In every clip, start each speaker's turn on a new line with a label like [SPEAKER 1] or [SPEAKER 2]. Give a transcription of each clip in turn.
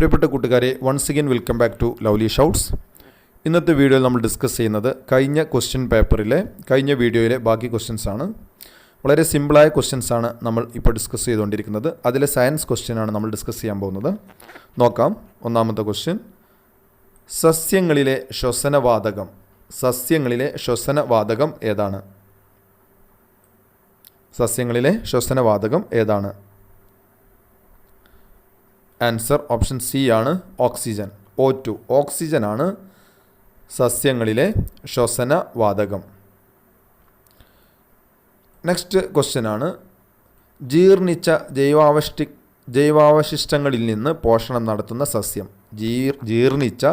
[SPEAKER 1] പ്രിയപ്പെട്ട കൂട്ടുകാരെ, once again welcome back to Lovely Shouts. ഇന്നത്തെ വീഡിയോയിൽ നമ്മൾ ഡിസ്കസ് ചെയ്യുന്നത് കഴിഞ്ഞ ക്വസ്റ്റ്യൻ പേപ്പറിലെ കഴിഞ്ഞ വീഡിയോയിലെ ബാക്കി ക്വസ്റ്റ്യൻസ് ആണ്. വളരെ സിമ്പിളായ ക്വസ്റ്റ്യൻസ് ആണ് നമ്മൾ ഇപ്പോൾ ഡിസ്കസ് ചെയ്തുകൊണ്ടിരിക്കുന്നത്. അതിലെ സയൻസ് ക്വസ്റ്റ്യൻ ആണ് നമ്മൾ ഡിസ്കസ് ചെയ്യാൻ പോകുന്നത്. നോക്കാം. ഒന്നാമത്തെ ക്വസ്റ്റ്യൻ, സസ്യങ്ങളിലെ ശ്വസനവാതകം ഏതാണ്? സസ്യങ്ങളിലെ ശ്വസനവാതകം ഏതാണ്? ആൻസർ ഓപ്ഷൻ സി ആണ്, ഓക്സിജൻ. O2 ഓക്സിജൻ ആണ് സസ്യങ്ങളിലെ ശ്വസനവാതകം. നെക്സ്റ്റ് ക്വസ്റ്റ്യൻ ആണ്, ജീർണിച്ച ജൈവാവശിഷ്ടങ്ങളിൽ നിന്ന് പോഷണം നടത്തുന്ന സസ്യം. ജീർണിച്ച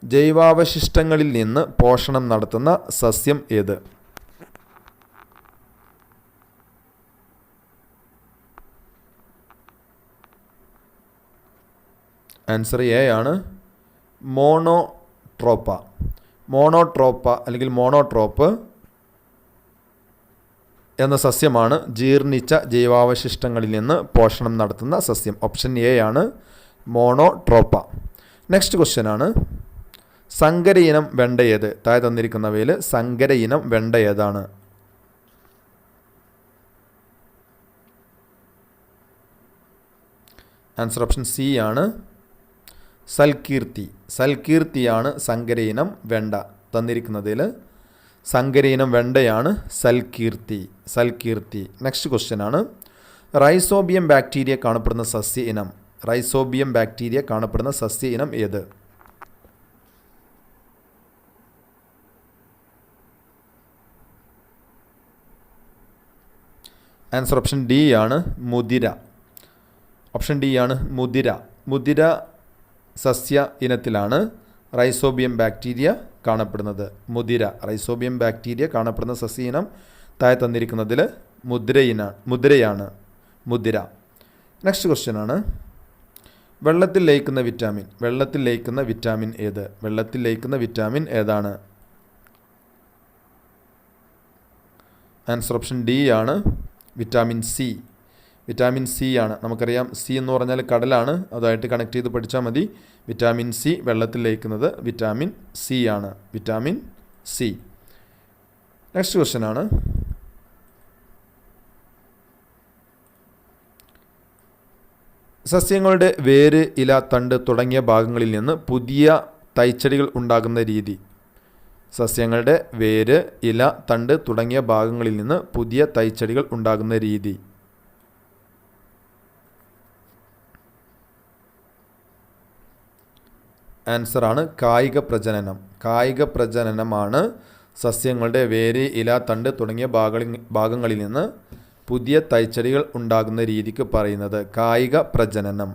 [SPEAKER 1] ജൈവാവശിഷ്ടങ്ങളിൽ നിന്ന് പോഷണം നടത്തുന്ന സസ്യം ഏത്? ആൻസർ എ ആണ്, മോണോട്രോപ്പ അല്ലെങ്കിൽ മോണോട്രോപ്പ് എന്ന സസ്യമാണ് ജീർണിച്ച ജൈവാവശിഷ്ടങ്ങളിൽ നിന്ന് പോഷണം നടത്തുന്ന സസ്യം. ഓപ്ഷൻ എ ആണ്, മോണോട്രോപ്പ. നെക്സ്റ്റ് ക്വസ്റ്റ്യൻ ആണ്, സങ്കര ഇനം വെണ്ട ഏത്? താഴെ തന്നിരിക്കുന്നവയിൽ സങ്കര ഇനം വെണ്ട ഏതാണ്? ആൻസർ ഓപ്ഷൻ സി ആണ്, സൽകീർത്തിയാണ് സങ്കര ഇനം വെണ്ട. തന്നിരിക്കുന്നതിൽ സങ്കര ഇനം വെണ്ടയാണ് സൽകീർത്തി. നെക്സ്റ്റ് ക്വസ്റ്റ്യൻ ആണ്, റൈസോബിയം ബാക്ടീരിയ കാണപ്പെടുന്ന സസ്യ ഇനം ഏത്? ആൻസർ ഓപ്ഷൻ ഡി ആണ്, മുതിര സസ്യ ഇനത്തിലാണ് റൈസോബിയം ബാക്ടീരിയ കാണപ്പെടുന്നത്. റൈസോബിയം ബാക്ടീരിയ കാണപ്പെടുന്ന സസ്യ ഇനം താഴെ തന്നിരിക്കുന്നതിൽ മുതിരയാണ്. നെക്സ്റ്റ് ക്വസ്റ്റ്യൻ ആണ്, വെള്ളത്തിൽ ലയിക്കുന്ന വിറ്റാമിൻ ഏത്? വെള്ളത്തിൽ ലയിക്കുന്ന വിറ്റാമിൻ ഏതാണ്? ആൻസർ ഓപ്ഷൻ ഡി ആണ്, വിറ്റാമിൻ സി ആണ്. നമുക്കറിയാം, സി എന്ന് പറഞ്ഞാൽ കടലാണ്. അതുമായിട്ട് കണക്ട് ചെയ്ത് പഠിച്ചാൽ മതി. വിറ്റാമിൻ സി വെള്ളത്തിൽ ലയിക്കുന്നത് വിറ്റാമിൻ സി ആണ്. നെക്സ്റ്റ് ക്വസ്റ്റ്യൻ ആണ്, സസ്യങ്ങളുടെ വേര്, ഇല, തണ്ട് തുടങ്ങിയ ഭാഗങ്ങളിൽ നിന്ന് പുതിയ തൈച്ചെടികൾ ഉണ്ടാകുന്ന രീതി. സസ്യങ്ങളുടെ വേര്, ഇല, തണ്ട് തുടങ്ങിയ ഭാഗങ്ങളിൽ നിന്ന് പുതിയ തൈച്ചെടികൾ ഉണ്ടാകുന്ന രീതി. ആൻസർ ആണ്, കായിക പ്രജനനമാണ് സസ്യങ്ങളുടെ വേര്, ഇല, തണ്ട് തുടങ്ങിയ ഭാഗങ്ങളിൽ നിന്ന് പുതിയ തൈച്ചെടികൾ ഉണ്ടാകുന്ന രീതിക്ക് പറയുന്നത് കായിക പ്രജനനം.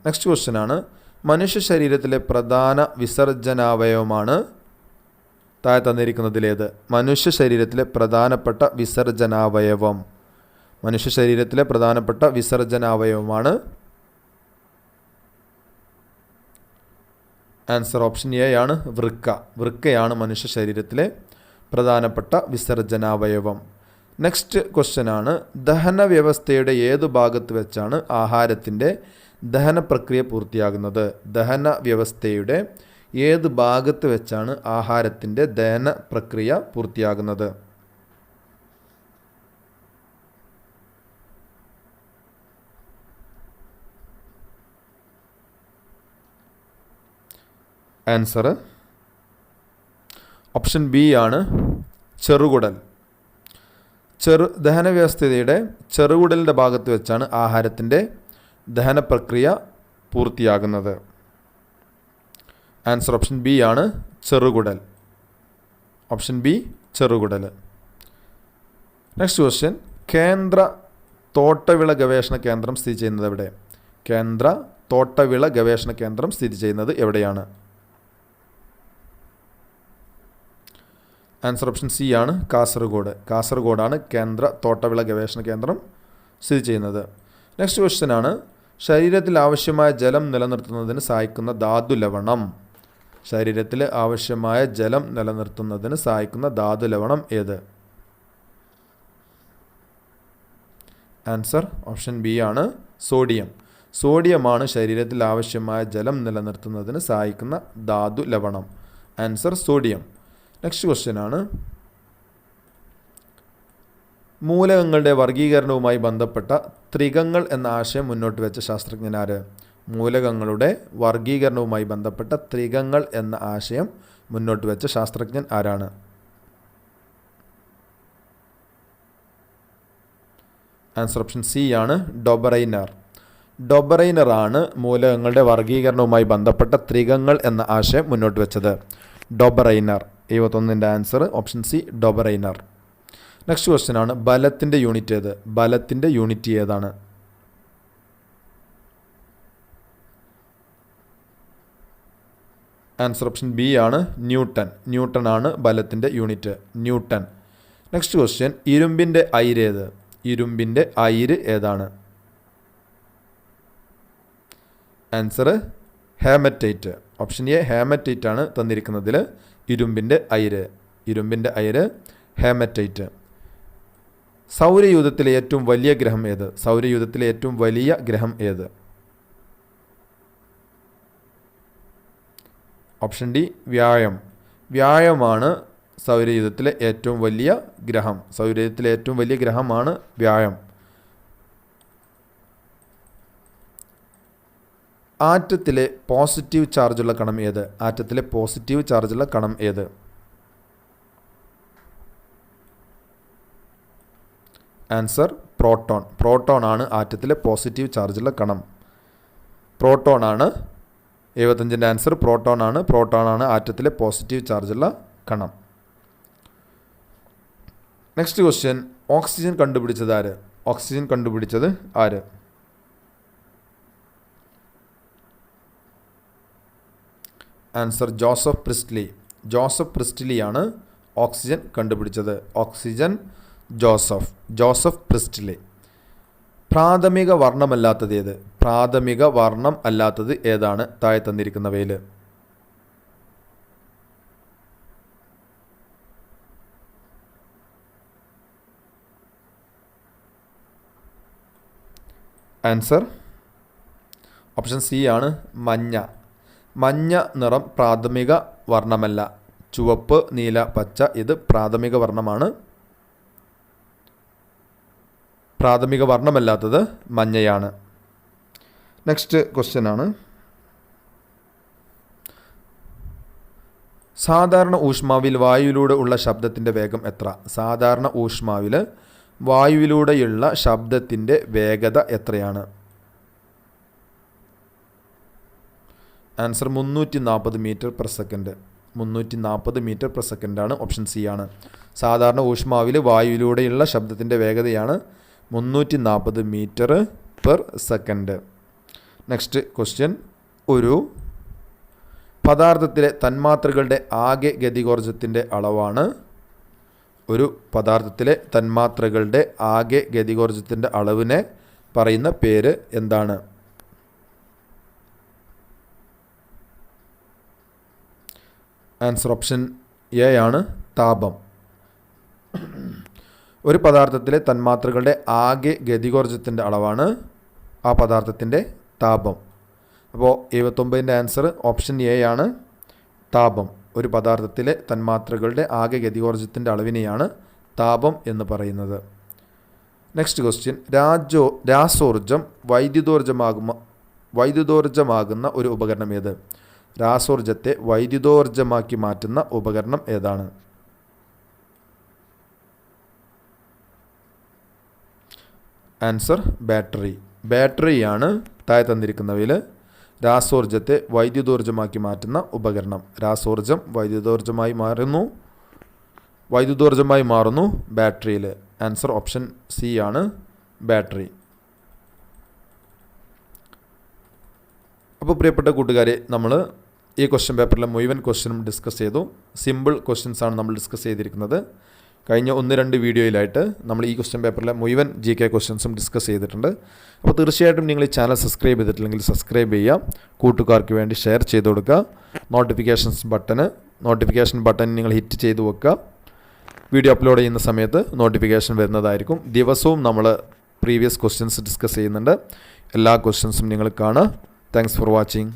[SPEAKER 1] നെക്സ്റ്റ് ക്വസ്റ്റ്യൻ ആണ്, മനുഷ്യ ശരീരത്തിലെ പ്രധാന വിസർജനാവയവമാണ് താഴെ തന്നിരിക്കുന്നതിലേത്? മനുഷ്യ ശരീരത്തിലെ പ്രധാനപ്പെട്ട വിസർജനാവയവമാണ്. ആൻസർ ഓപ്ഷൻ എ ആണ്, വൃക്കയാണ് മനുഷ്യ ശരീരത്തിലെ പ്രധാനപ്പെട്ട വിസർജനാവയവം. നെക്സ്റ്റ് ക്വസ്റ്റ്യൻ ആണ്, ദഹന വ്യവസ്ഥയുടെ ഏതു ഭാഗത്ത് വെച്ചാണ് ആഹാരത്തിൻ്റെ ദഹന പ്രക്രിയ പൂർത്തിയാകുന്നത്? ദഹന വ്യവസ്ഥയുടെ ഏത് ഭാഗത്ത് വെച്ചാണ് ആഹാരത്തിൻ്റെ ദഹന പ്രക്രിയ പൂർത്തിയാകുന്നത്? ആൻസർ ഓപ്ഷൻ ബി ആണ്, ചെറുകുടൽ. ദഹന വ്യവസ്ഥയുടെ ചെറുകുടലിൻ്റെ ഭാഗത്ത് വെച്ചാണ് ആഹാരത്തിൻ്റെ ദഹന പ്രക്രിയ പൂർത്തിയാകുന്നത്. ആൻസർ ഓപ്ഷൻ ബി ആണ്, ചെറുകുടൽ. നെക്സ്റ്റ് ക്വസ്റ്റ്യൻ, കേന്ദ്ര തോട്ടവിള ഗവേഷണ കേന്ദ്രം സ്ഥിതി ചെയ്യുന്നത് എവിടെ? കേന്ദ്ര തോട്ടവിള ഗവേഷണ കേന്ദ്രം സ്ഥിതി ചെയ്യുന്നത് എവിടെയാണ്? ആൻസർ ഓപ്ഷൻ സി ആണ്, കാസർഗോഡാണ് കേന്ദ്ര തോട്ടവിള ഗവേഷണ കേന്ദ്രം സ്ഥിതി ചെയ്യുന്നത്. നെക്സ്റ്റ് ക്വസ്റ്റ്യൻ ആണ്, ശരീരത്തിൽ ആവശ്യമായ ജലം നിലനിർത്തുന്നതിന് സഹായിക്കുന്ന ധാതു ലവണം ഏത്? ആൻസർ ഓപ്ഷൻ ബി ആണ്, സോഡിയം. സോഡിയമാണ് ശരീരത്തിൽ ആവശ്യമായ ജലം നിലനിർത്തുന്നതിന് സഹായിക്കുന്ന ധാതു ലവണം. Answer sodium. നെക്സ്റ്റ് ക്വസ്റ്റ്യൻ ആണ്, മൂലകങ്ങളുടെ വർഗീകരണവുമായി ബന്ധപ്പെട്ട ത്രികങ്ങൾ എന്ന ആശയം മുന്നോട്ട് വെച്ച ശാസ്ത്രജ്ഞനാര്? മൂലകങ്ങളുടെ വർഗീകരണവുമായി ബന്ധപ്പെട്ട ത്രികങ്ങൾ എന്ന ആശയം മുന്നോട്ട് വെച്ച ശാസ്ത്രജ്ഞൻ ആരാണ്? ആൻസർ ഓപ്ഷൻ സി ആണ്, ഡൊബറൈനർ. ഡൊബറൈനറാണ് മൂലകങ്ങളുടെ വർഗീകരണവുമായി ബന്ധപ്പെട്ട ത്രികങ്ങൾ എന്ന ആശയം മുന്നോട്ട് വെച്ചത്. ഡൊബറൈനർ. 71ൻ്റെ answer option C, Dobereiner. Next question ആണ്, ബലത്തിൻ്റെ യൂണിറ്റ് ഏത്? ബലത്തിൻ്റെ യൂണിറ്റ് ഏതാണ്? ആൻസർ ഓപ്ഷൻ ബി ആണ്, ന്യൂട്ടൺ. ന്യൂട്ടൺ ആണ് ബലത്തിൻ്റെ യൂണിറ്റ്, ന്യൂട്ടൺ. നെക്സ്റ്റ് ക്വസ്റ്റ്യൻ, ഇരുമ്പിൻ്റെ അയിര് ഏത്? ഇരുമ്പിൻ്റെ അയിര് ഏതാണ്? Answer hematite. Option A hematite ആണ് തന്നിരിക്കുന്നതിൽ. ഇരുമ്പിൻ്റെ അയിര്, ഇരുമ്പിൻ്റെ അയിര് ഹേമറ്റൈറ്റ്. സൗരയൂഥത്തിലെ ഏറ്റവും വലിയ ഗ്രഹം ഏത്? സൗരയൂഥത്തിലെ ഏറ്റവും വലിയ ഗ്രഹം ഏത്? ഓപ്ഷൻ ഡി വ്യാഴം. വ്യാഴമാണ് സൗരയൂഥത്തിലെ ഏറ്റവും വലിയ ഗ്രഹം. സൗരയൂഥത്തിലെ ഏറ്റവും വലിയ ഗ്രഹമാണ് വ്യാഴം. ആറ്റത്തിലെ പോസിറ്റീവ് ചാർജുള്ള കണം ഏത്? ആറ്റത്തിലെ പോസിറ്റീവ് ചാർജുള്ള കണം ഏത്? Answer proton. പ്രോട്ടോൺ ആണ് ആറ്റത്തിലെ പോസിറ്റീവ് ചാർജുള്ള കണം. പ്രോട്ടോൺ ആണ്. 75ൻ്റെ ആൻസർ പ്രോട്ടോൺ ആണ്. പ്രോട്ടോൺ ആണ് ആറ്റത്തിലെ പോസിറ്റീവ് ചാർജുള്ള കണം. നെക്സ്റ്റ് ക്വസ്റ്റ്യൻ, ഓക്സിജൻ കണ്ടുപിടിച്ചത് ആര്? ഓക്സിജൻ കണ്ടുപിടിച്ചത് ആര്? Answer Joseph Priestley. ജോസഫ് പ്രിസ്റ്റ്ലിയാണ് ഓക്സിജൻ കണ്ടുപിടിച്ചത്. Oxygen Joseph Priestley. പ്രാഥമിക വർണ്ണമല്ലാത്തത് ഏത്? പ്രാഥമിക വർണ്ണം അല്ലാത്തത് ഏതാണ് താഴെ തന്നിരിക്കുന്നവയിൽ? ആൻസർ ഓപ്ഷൻ സി ആണ്, മഞ്ഞ. മഞ്ഞ നിറം പ്രാഥമിക വർണ്ണമല്ല. ചുവപ്പ്, നീല, പച്ച ഇത് പ്രാഥമിക വർണ്ണമാണ്. പ്രാഥമിക വർണ്ണമല്ലാത്തത് മഞ്ഞയാണ്. നെക്സ്റ്റ് ക്വസ്റ്റ്യൻ ആണ്, സാധാരണ ഊഷ്മാവിൽ വായുവിലൂടെ ഉള്ള ശബ്ദത്തിൻ്റെ വേഗം എത്ര? സാധാരണ ഊഷ്മാവിൽ വായുവിലൂടെയുള്ള ശബ്ദത്തിൻ്റെ വേഗത എത്രയാണ്? Answer 340 metre per second. 340 metre per സെക്കൻഡാണ്. ഓപ്ഷൻ സി ആണ്. സാധാരണ ഊഷ്മാവിൽ വായുവിലൂടെയുള്ള ശബ്ദത്തിൻ്റെ വേഗതയാണ് 340 metre per second. Next question, ഒരു പദാർത്ഥത്തിലെ തന്മാത്രകളുടെ ആകെ ഗതികോർജത്തിൻ്റെ അളവാണ്? ഒരു പദാർത്ഥത്തിലെ തന്മാത്രകളുടെ ആകെ ഗതികോർജത്തിൻ്റെ അളവിനെ പറയുന്ന പേര് എന്താണ്? ആൻസർ ഓപ്ഷൻ എ ആണ്, താപം. ഒരു പദാർത്ഥത്തിലെ തന്മാത്രകളുടെ ആകെ ഗതികോർജത്തിൻ്റെ അളവാണ് ആ പദാർത്ഥത്തിൻ്റെ താപം. അപ്പോൾ 79ൻ്റെ ആൻസർ ഓപ്ഷൻ എ ആണ്, താപം. ഒരു പദാർത്ഥത്തിലെ തന്മാത്രകളുടെ ആകെ ഗതികോർജത്തിൻ്റെ അളവിനെയാണ് താപം എന്ന് പറയുന്നത്. നെക്സ്റ്റ് ക്വസ്റ്റ്യൻ, രാസോർജം വൈദ്യുതോർജമാകുന്ന ഒരു ഉപകരണം ഏത്? രാസോർജത്തെ വൈദ്യുതോർജമാക്കി മാറ്റുന്ന ഉപകരണം ഏതാണ്? Answer battery. ബാറ്ററിയാണ് താഴെ തന്നിരിക്കുന്നവയിൽ രാസോർജത്തെ വൈദ്യുതോർജമാക്കി മാറ്റുന്ന ഉപകരണം. രാസോർജം വൈദ്യുതോർജമായി മാറുന്നു ബാറ്ററിയിൽ. ആൻസർ ഓപ്ഷൻ സി ആണ്, ബാറ്ററി. അപ്പോൾ പ്രിയപ്പെട്ട കൂട്ടുകാരെ, നമ്മൾ ഈ ക്വസ്റ്റ്യൻ പേപ്പറിലെ മുഴുവൻ ക്വസ്റ്റ്യനും ഡിസ്കസ് ചെയ്തു. സിമ്പിൾ ക്വസ്റ്റ്യൻസാണ് നമ്മൾ ഡിസ്കസ് ചെയ്തിരിക്കുന്നത്. കഴിഞ്ഞ 1-2 വീഡിയോയിലായിട്ട് നമ്മൾ ഈ ക്വസ്റ്റ്യൻ പേപ്പറിലെ മുഴുവൻ GK ക്വസ്റ്റ്യൻസും ഡിസ്കസ് ചെയ്തിട്ടുണ്ട്. അപ്പോൾ തീർച്ചയായിട്ടും നിങ്ങൾ ഈ ചാനൽ സബ്സ്ക്രൈബ് ചെയ്തിട്ടില്ലെങ്കിൽ സബ്സ്ക്രൈബ് ചെയ്യുക, കൂട്ടുകാർക്ക് വേണ്ടി ഷെയർ ചെയ്ത് കൊടുക്കുക. നോട്ടിഫിക്കേഷൻ ബട്ടൺ നിങ്ങൾ ഹിറ്റ് ചെയ്ത് വെക്കുക. വീഡിയോ അപ്ലോഡ് ചെയ്യുന്ന സമയത്ത് നോട്ടിഫിക്കേഷൻ വരുന്നതായിരിക്കും. ദിവസവും നമ്മൾ പ്രീവിയസ് ക്വസ്റ്റ്യൻസ് ഡിസ്കസ് ചെയ്യുന്നുണ്ട്. എല്ലാ ക്വസ്റ്റ്യൻസും നിങ്ങൾ കാണുക. Thanks for watching.